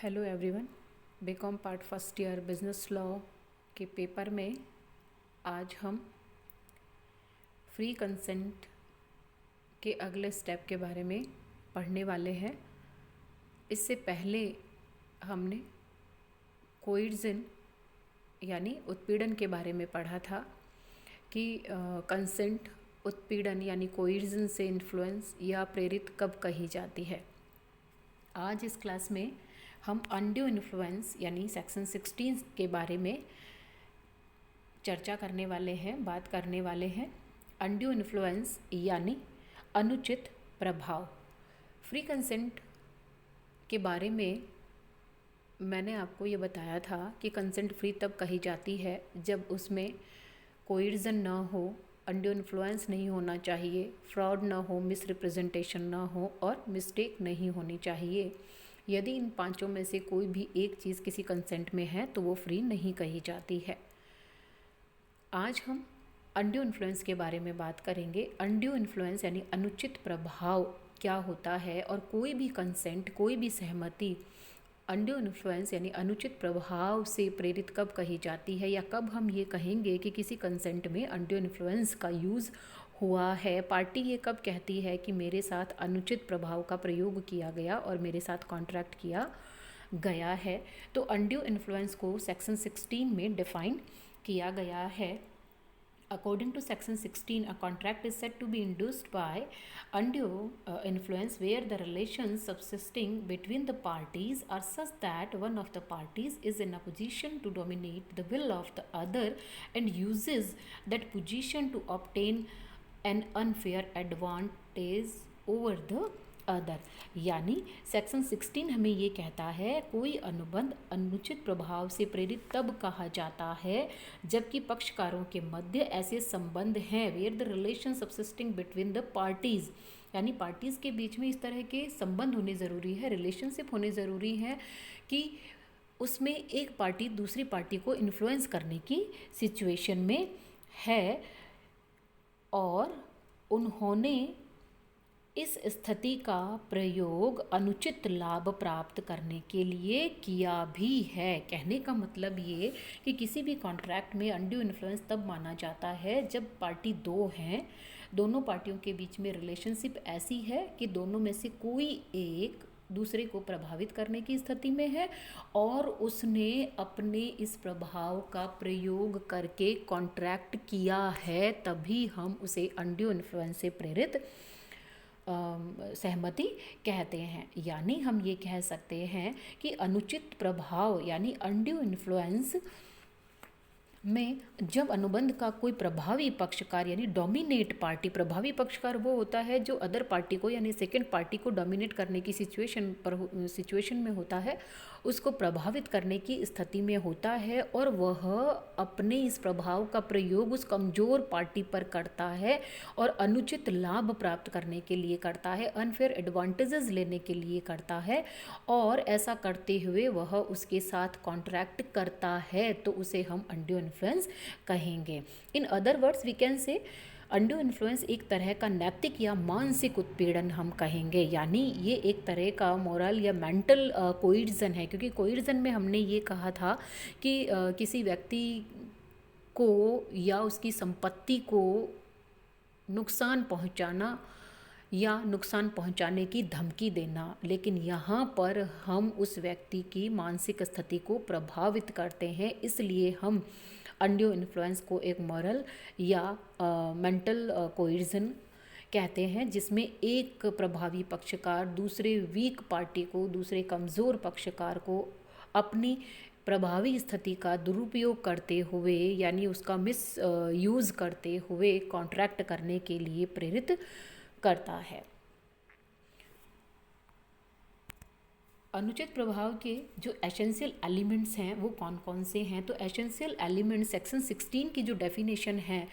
Hello everyone. BCom part first year business law के paper में आज हम फ्री कंसेंट के अगले स्टेप के बारे में पढ़ने वाले हैं। इससे पहले हमने कोइर्जन यानी उत्पीड़न के बारे में पढ़ा था कि कंसेंट उत्पीड़न यानी कोइर्जन से इन्फ्लुएंस या प्रेरित कब कही जाती है। आज इस क्लास में हम अनड्यू इन्फ्लुएंस यानी सेक्शन 16 के बारे में चर्चा करने वाले हैं, बात करने वाले हैं। अनड्यू इन्फ्लुएंस यानी अनुचित प्रभाव। फ्री कंसेंट के बारे में मैंने आपको ये बताया था कि कंसेंट फ्री तब कही जाती है जब उसमें कोइर्जन ना हो, अनड्यू इन्फ्लुएंस नहीं होना चाहिए, फ्रॉड ना हो, मिसरिप्रेजेंटेशन ना हो और मिस्टेक नहीं होनी चाहिए। यदि इन पांचों में से कोई भी एक चीज़ किसी कंसेंट में है तो वो फ्री नहीं कही जाती है। आज हम अनड्यू इन्फ्लुएंस के बारे में बात करेंगे। अनड्यू इन्फ्लुएंस यानी अनुचित प्रभाव क्या होता है और कोई भी कंसेंट, कोई भी सहमति अनड्यू इन्फ्लुएंस यानी अनुचित प्रभाव से प्रेरित कब कही जाती है, या कब हम ये कहेंगे कि किसी कंसेंट में अनड्यू इन्फ्लुएंस का यूज़ हुआ है। पार्टी ये कब कहती है कि मेरे साथ अनुचित प्रभाव का प्रयोग किया गया और मेरे साथ कॉन्ट्रैक्ट किया गया है। तो अनड्यू इन्फ्लुएंस को सेक्शन 16 में डिफाइन किया गया है। According to section 16, a contract is said to be induced by undue influence where the relations subsisting between the parties are such that one of the parties is in a position to dominate the will of the other and uses that position to obtain an unfair advantage over the other. यानी section 16 हमें ये कहता है कोई अनुबंध अनुचित प्रभाव से प्रेरित तब कहा जाता है जबकि पक्षकारों के मध्य ऐसे संबंध हैं where the relation subsisting between the parties, यानी पार्टीज़ के बीच में इस तरह के संबंध होने ज़रूरी है, रिलेशनशिप होने ज़रूरी है कि उसमें एक पार्टी दूसरी पार्टी को इन्फ्लुएंस करने की सिचुएशन में है और उन्होंने इस स्थिति का प्रयोग अनुचित लाभ प्राप्त करने के लिए किया भी है। कहने का मतलब ये कि किसी भी कॉन्ट्रैक्ट में अनड्यू इन्फ्लुएंस तब माना जाता है जब पार्टी दो हैं, दोनों पार्टियों के बीच में रिलेशनशिप ऐसी है कि दोनों में से कोई एक दूसरे को प्रभावित करने की स्थिति में है और उसने अपने इस प्रभाव का प्रयोग करके कॉन्ट्रैक्ट किया है, तभी हम उसे अनड्यू इन्फ्लुएंस से प्रेरित सहमति कहते हैं। यानी हम ये कह सकते हैं कि अनुचित प्रभाव यानी अनड्यू इन्फ्लुएंस में जब अनुबंध का कोई प्रभावी पक्षकार यानी डोमिनेट पार्टी, प्रभावी पक्षकार वो होता है जो अदर पार्टी को यानी सेकंड पार्टी को डोमिनेट करने की सिचुएशन में होता है, उसको प्रभावित करने की स्थिति में होता है और वह अपने इस प्रभाव का प्रयोग उस कमज़ोर पार्टी पर करता है और अनुचित लाभ प्राप्त करने के लिए करता है, अनफेयर एडवांटेजेस लेने के लिए करता है और ऐसा करते हुए वह उसके साथ कॉन्ट्रैक्ट करता है, तो उसे हम अनड्यू इन्फ्लुएंस कहेंगे। In other words we can say undue influence एक तरह का नैतिक या मानसिक उत्पीड़न हम कहेंगे, यानी ये एक तरह का मोरल या मेंटल कोइर्जन है, क्योंकि कोइर्जन में हमने ये कहा था कि किसी व्यक्ति को या उसकी संपत्ति को नुकसान पहुंचाना या नुकसान पहुंचाने की धमकी देना, लेकिन यहाँ पर हम उस व्यक्ति की मानसिक स्थिति को प्रभावित करते हैं, इसलिए हम अनड्यू इन्फ्लुएंस को एक मॉरल या मेंटल कोइर्जन कहते हैं, जिसमें एक प्रभावी पक्षकार दूसरे वीक पार्टी को, दूसरे कमज़ोर पक्षकार को अपनी प्रभावी स्थिति का दुरुपयोग करते हुए यानी उसका मिस यूज़ करते हुए कॉन्ट्रैक्ट करने के लिए प्रेरित करता है। अनुचित प्रभाव के जो एसेंशियल एलिमेंट्स हैं वो कौन कौन से हैं, तो एसेंशियल एलिमेंट सेक्शन 16 की जो डेफिनेशन है,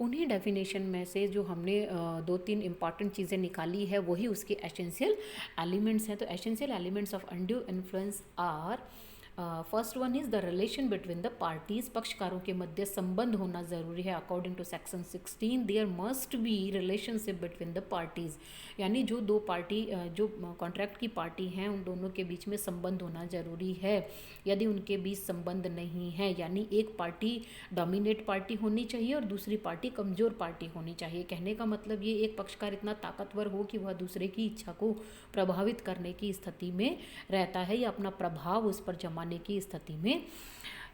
उन्हीं डेफिनेशन में से जो हमने 2-3 इम्पॉर्टेंट चीज़ें निकाली है वही उसके एसेंशियल एलिमेंट्स हैं। तो essential elements of undue influence are first one is the relation between the parties, पक्षकारों के मध्य संबंध होना जरूरी है। According to section 16 there must be relationship between the parties, यानी जो दो पार्टी जो कॉन्ट्रैक्ट की पार्टी हैं उन दोनों के बीच में संबंध होना जरूरी है। यदि उनके बीच संबंध नहीं है, यानी एक पार्टी डोमिनेट पार्टी होनी चाहिए और दूसरी पार्टी कमज़ोर पार्टी होनी चाहिए। कहने का मतलब ये, एक पक्षकार इतना ताकतवर हो कि वह दूसरे की इच्छा को प्रभावित करने की स्थिति में रहता है या अपना प्रभाव उस पर जमाने की स्थिति में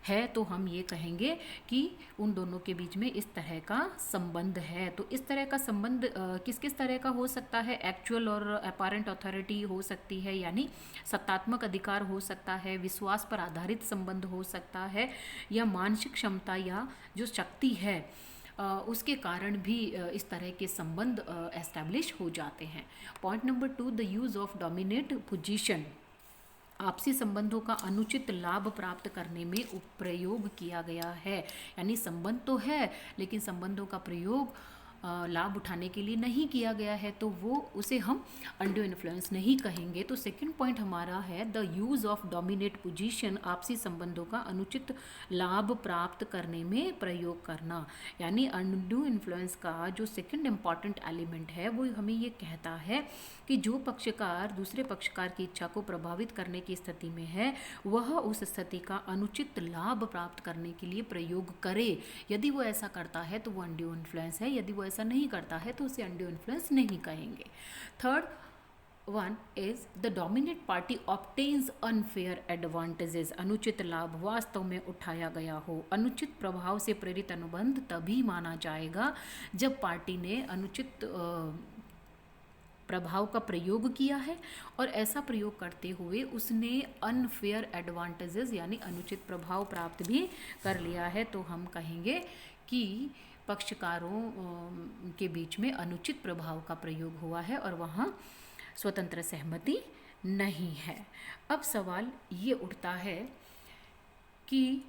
है, तो हम ये कहेंगे कि उन दोनों के बीच में इस तरह का संबंध है। तो इस तरह का संबंध किस किस तरह का हो सकता है? एक्चुअल और अपैरेंट अथॉरिटी हो सकती है, यानी सत्तात्मक अधिकार हो सकता है, विश्वास पर आधारित संबंध हो सकता है, या मानसिक क्षमता या जो शक्ति है उसके कारण भी इस तरह के संबंध एस्टैब्लिश हो जाते हैं। Point number 2, the use of dominate position, आपसी संबंधों का अनुचित लाभ प्राप्त करने में प्रयोग किया गया है। यानी संबंध तो है लेकिन संबंधों का प्रयोग लाभ उठाने के लिए नहीं किया गया है, तो वो उसे हम अनड्यू इन्फ्लुएंस नहीं कहेंगे। तो सेकंड पॉइंट हमारा है the use of dominate position, आपसी संबंधों का अनुचित लाभ प्राप्त करने में प्रयोग करना। यानी अनड्यू इन्फ्लुएंस का जो सेकंड इम्पॉर्टेंट एलिमेंट है वो हमें ये कहता है कि जो पक्षकार दूसरे पक्षकार की इच्छा को प्रभावित करने की स्थिति में है वह उस स्थिति का अनुचित लाभ प्राप्त करने के लिए प्रयोग करे। यदि वो ऐसा करता है तो वो अनड्यू इन्फ्लुएंस है, यदि वो ऐसा नहीं करता है तो उसे अनड्यू इन्फ्लुएंस नहीं कहेंगे। Third one is the dominate party obtains unfair advantages, अनुचित लाभ वास्तव में उठाया गया हो। अनुचित प्रभाव से प्रेरित अनुबंध तभी माना जाएगा जब पार्टी ने अनुचित प्रभाव का प्रयोग किया है और ऐसा प्रयोग करते हुए उसने अनफेयर एडवांटेजेस यानी अनुचित प्रभाव प्राप्त भी कर लिया है। तो हम कहेंगे कि पक्षकारों के बीच में अनुचित प्रभाव का प्रयोग हुआ है और वहाँ स्वतंत्र सहमति नहीं है। अब सवाल ये उठता है कि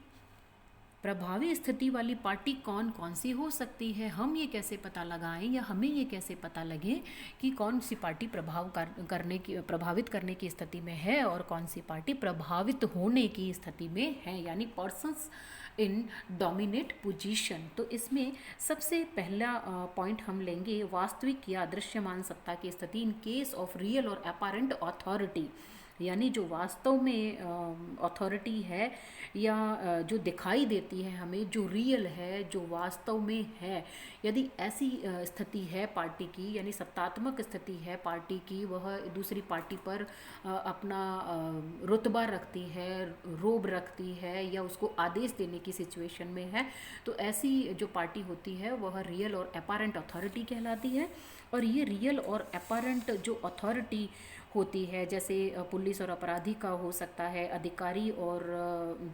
प्रभावी स्थिति वाली पार्टी कौन कौन सी हो सकती है, हम ये कैसे पता लगाएं या हमें ये कैसे पता लगे कि कौन सी पार्टी प्रभावित करने की स्थिति में है और कौन सी पार्टी प्रभावित होने की स्थिति में है, यानी पर्सन्स इन डोमिनेट पोजीशन। तो इसमें सबसे पहला पॉइंट हम लेंगे वास्तविक या दृश्यमान सत्ता की स्थिति इन केस ऑफ रियल और अपैरेंट अथॉरिटी, यानी जो वास्तव में अथॉरिटी है या जो दिखाई देती है हमें, जो रियल है, जो वास्तव में है। यदि ऐसी स्थिति है पार्टी की, यानी सत्तात्मक स्थिति है पार्टी की, वह दूसरी पार्टी पर अपना रुतबा रखती है, रोब रखती है या उसको आदेश देने की सिचुएशन में है, तो ऐसी जो पार्टी होती है वह रियल और अपैरेंट अथॉरिटी कहलाती है। और ये रियल और अपैरेंट जो अथॉरिटी होती है, जैसे पुलिस और अपराधी का हो सकता है, अधिकारी और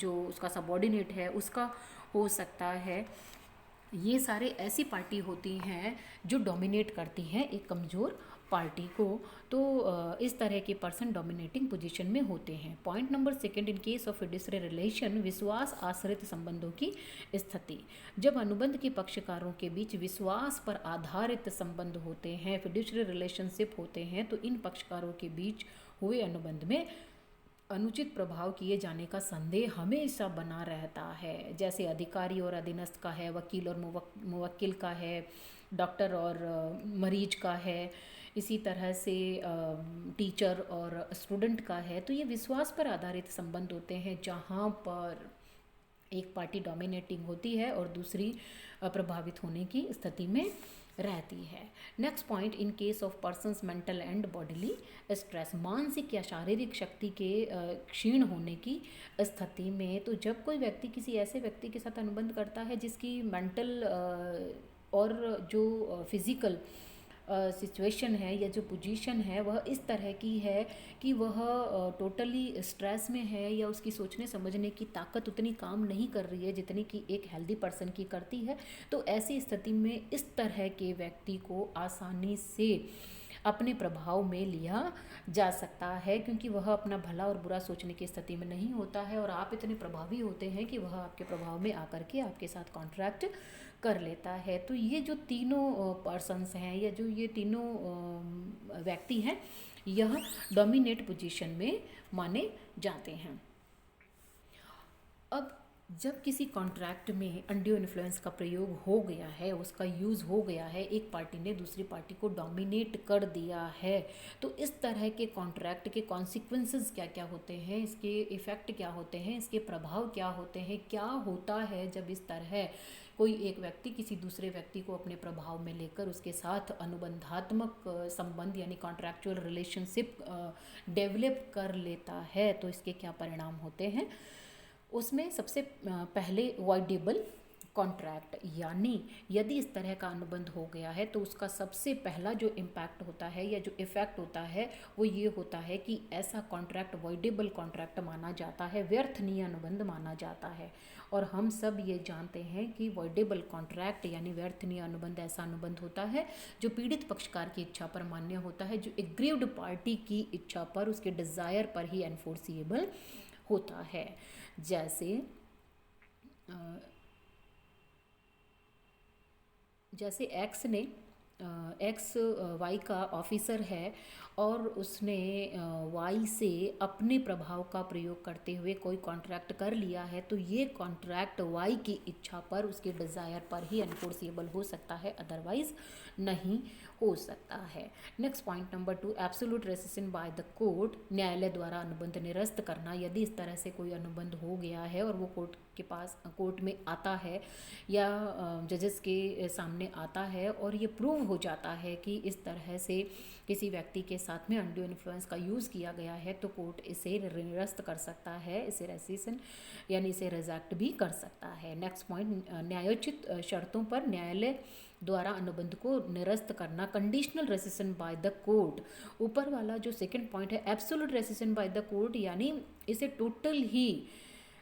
जो उसका सबऑर्डिनेट है उसका हो सकता है, ये सारे ऐसी पार्टी होती हैं जो डोमिनेट करती हैं एक कमज़ोर पार्टी को। तो इस तरह के पर्सन डोमिनेटिंग पोजीशन में होते हैं। Point number 2, in case of fiduciary relation, विश्वास आश्रित संबंधों की स्थिति। जब अनुबंध के पक्षकारों के बीच विश्वास पर आधारित संबंध होते हैं, फिड्यूशियरी रिलेशनशिप होते हैं, तो इन पक्षकारों के बीच हुए अनुबंध में अनुचित प्रभाव किए जाने का संदेह हमेशा बना रहता है। जैसे अधिकारी और अधीनस्थ का है, वकील और मुवक्किल का है, डॉक्टर और मरीज का है, इसी तरह से टीचर और स्टूडेंट का है। तो ये विश्वास पर आधारित संबंध होते हैं जहाँ पर एक पार्टी डोमिनेटिंग होती है और दूसरी प्रभावित होने की स्थिति में रहती है। Next point, in case of persons mental and bodily stress, मानसिक या शारीरिक शक्ति के क्षीण होने की स्थिति में। तो जब कोई व्यक्ति किसी ऐसे व्यक्ति के साथ अनुबंध करता है जिसकी मेंटल और जो फिज़िकल सिचुएशन है या जो पोजीशन है वह इस तरह की है कि वह टोटली स्ट्रेस में है या उसकी सोचने समझने की ताकत उतनी काम नहीं कर रही है जितनी कि एक हेल्दी पर्सन की करती है, तो ऐसी स्थिति में इस तरह के व्यक्ति को आसानी से अपने प्रभाव में लिया जा सकता है, क्योंकि वह अपना भला और बुरा सोचने की स्थिति में नहीं होता है और आप इतने प्रभावी होते हैं कि वह आपके प्रभाव में आकर के आपके साथ कॉन्ट्रैक्ट कर लेता है। तो ये जो तीनों पर्सन्स हैं या जो ये तीनों व्यक्ति हैं, यह डोमिनेट पोजीशन में माने जाते हैं। अब जब किसी कॉन्ट्रैक्ट में अनड्यू इन्फ्लुएंस का प्रयोग हो गया है, उसका यूज़ हो गया है, एक पार्टी ने दूसरी पार्टी को डोमिनेट कर दिया है, तो इस तरह के कॉन्ट्रैक्ट के कॉन्सिक्वेंसेस क्या क्या होते हैं, इसके इफ़ेक्ट क्या होते हैं, इसके प्रभाव क्या होते हैं, क्या होता है जब इस तरह कोई एक व्यक्ति किसी दूसरे व्यक्ति को अपने प्रभाव में लेकर उसके साथ अनुबंधात्मक संबंध यानी कॉन्ट्रैक्चुअल रिलेशनशिप डेवलप कर लेता है, तो इसके क्या परिणाम होते हैं। उसमें सबसे पहले वॉइडेबल कॉन्ट्रैक्ट, यानी यदि इस तरह का अनुबंध हो गया है तो उसका सबसे पहला जो इम्पैक्ट होता है या जो इफ़ेक्ट होता है वो ये होता है कि ऐसा कॉन्ट्रैक्ट वॉइडेबल कॉन्ट्रैक्ट माना जाता है, व्यर्थनीय अनुबंध माना जाता है। और हम सब ये जानते हैं कि वॉइडेबल कॉन्ट्रैक्ट यानी व्यर्थनीय अनुबंध ऐसा अनुबंध होता है जो पीड़ित पक्षकार की इच्छा पर मान्य होता है, जो एग्रीव्ड पार्टी की इच्छा पर, उसके डिज़ायर पर ही एनफोर्सिएबल होता है। जैसे एक्स वाई का ऑफिसर है और उसने वाई से अपने प्रभाव का प्रयोग करते हुए कोई कॉन्ट्रैक्ट कर लिया है, तो ये कॉन्ट्रैक्ट वाई की इच्छा पर, उसके डिज़ायर पर ही एनफोर्सिएबल हो सकता है, अदरवाइज नहीं हो सकता है। Next point number 2, absolute rescission by the court, न्यायालय द्वारा अनुबंध निरस्त करना। यदि इस तरह से कोई अनुबंध हो गया है और वो कोर्ट में आता है या जजेस के सामने आता है और ये प्रूव हो जाता है कि इस तरह से किसी व्यक्ति के साथ में अनड्यू इन्फ्लुएंस का यूज़ किया गया है, तो कोर्ट इसे निरस्त कर सकता है, इसे रेसिशन यानी इसे रिजेक्ट भी कर सकता है। नेक्स्ट पॉइंट, न्यायोचित शर्तों पर न्यायालय द्वारा अनुबंध को निरस्त करना, conditional rescission by the court. ऊपर वाला जो सेकंड पॉइंट है absolute rescission by the court, यानी इसे टोटल ही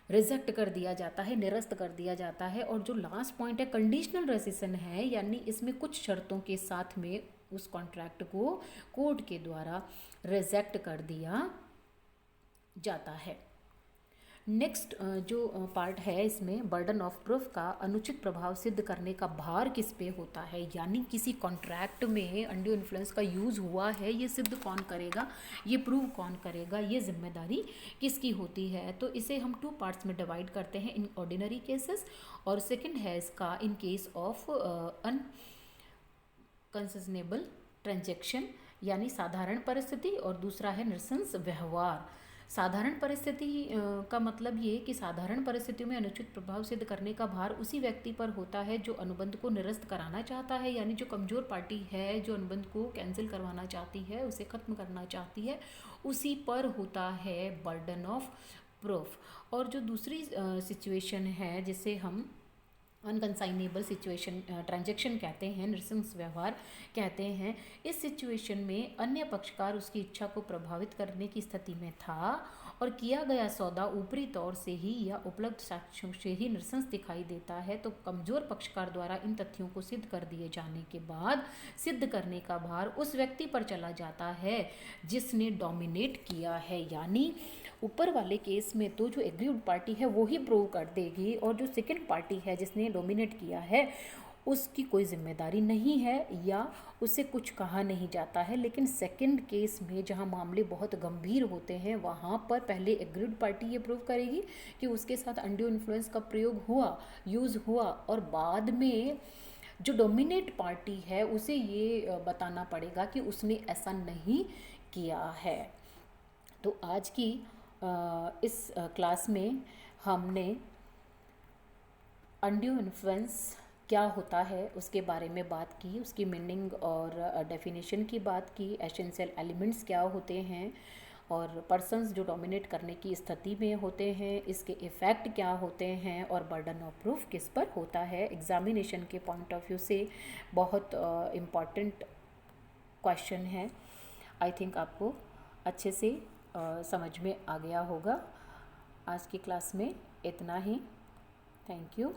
रिजेक्ट कर दिया जाता है, निरस्त कर दिया जाता है। और जो लास्ट पॉइंट है कंडीशनल रेसिशन है, यानी इसमें कुछ शर्तों के साथ में उस कॉन्ट्रैक्ट को कोर्ट के द्वारा रिजेक्ट कर दिया जाता है। नेक्स्ट जो पार्ट है इसमें बर्डन ऑफ प्रूफ का, अनुचित प्रभाव सिद्ध करने का भार किस पे होता है, यानी किसी कॉन्ट्रैक्ट में अनड्यू इन्फ्लुएंस का यूज़ हुआ है, ये सिद्ध कौन करेगा, ये प्रूव कौन करेगा, ये जिम्मेदारी किसकी होती है। तो इसे हम 2 पार्ट्स में डिवाइड करते हैं, इन ऑर्डिनरी केसेस, और सेकंड है इसका इन केस ऑफ अनकंसेशनेबल ट्रांजैक्शन यानी साधारण परिस्थिति, और दूसरा है नृशंस व्यवहार। साधारण परिस्थिति का मतलब ये कि साधारण परिस्थितियों में अनुचित प्रभाव सिद्ध करने का भार उसी व्यक्ति पर होता है जो अनुबंध को निरस्त कराना चाहता है, यानी जो कमज़ोर पार्टी है, जो अनुबंध को कैंसिल करवाना चाहती है, उसे ख़त्म करना चाहती है, उसी पर होता है बर्डन ऑफ प्रूफ। और जो दूसरी सिचुएशन है जिसे हम अनकंसाइनेबल सिचुएशन ट्रांजैक्शन कहते हैं, नृशंस व्यवहार कहते हैं, इस सिचुएशन में अन्य पक्षकार उसकी इच्छा को प्रभावित करने की स्थिति में था और किया गया सौदा ऊपरी तौर से ही या उपलब्ध साक्ष्यों से ही नृशंस दिखाई देता है, तो कमज़ोर पक्षकार द्वारा इन तथ्यों को सिद्ध कर दिए जाने के बाद सिद्ध करने का भार उस व्यक्ति पर चला जाता है जिसने डोमिनेट किया है। यानी ऊपर वाले केस में तो जो एग्रीव्ड पार्टी है वो ही प्रूव कर देगी, और जो सेकंड पार्टी है जिसने डोमिनेट किया है उसकी कोई जिम्मेदारी नहीं है या उससे कुछ कहा नहीं जाता है। लेकिन सेकंड केस में जहां मामले बहुत गंभीर होते हैं वहां पर पहले एग्रीव्ड पार्टी ये प्रूव करेगी कि उसके साथ अनड्यू इन्फ्लुएंस का प्रयोग हुआ, यूज़ हुआ, और बाद में जो डोमिनेट पार्टी है उसे ये बताना पड़ेगा कि उसने ऐसा नहीं किया है। तो आज की इस क्लास में हमने अनड्यू इन्फ्लुएंस क्या होता है उसके बारे में बात की, उसकी मीनिंग और डेफिनेशन की बात की, एसेंशियल एलिमेंट्स क्या होते हैं और पर्सन्स जो डोमिनेट करने की स्थिति में होते हैं इसके इफ़ेक्ट क्या होते हैं, और बर्डन ऑफ प्रूफ किस पर होता है। एग्जामिनेशन के पॉइंट ऑफ व्यू से बहुत इम्पॉर्टेंट क्वेश्चन है। आई थिंक आपको अच्छे से समझ में आ गया होगा। आज की क्लास में इतना ही। Thank you.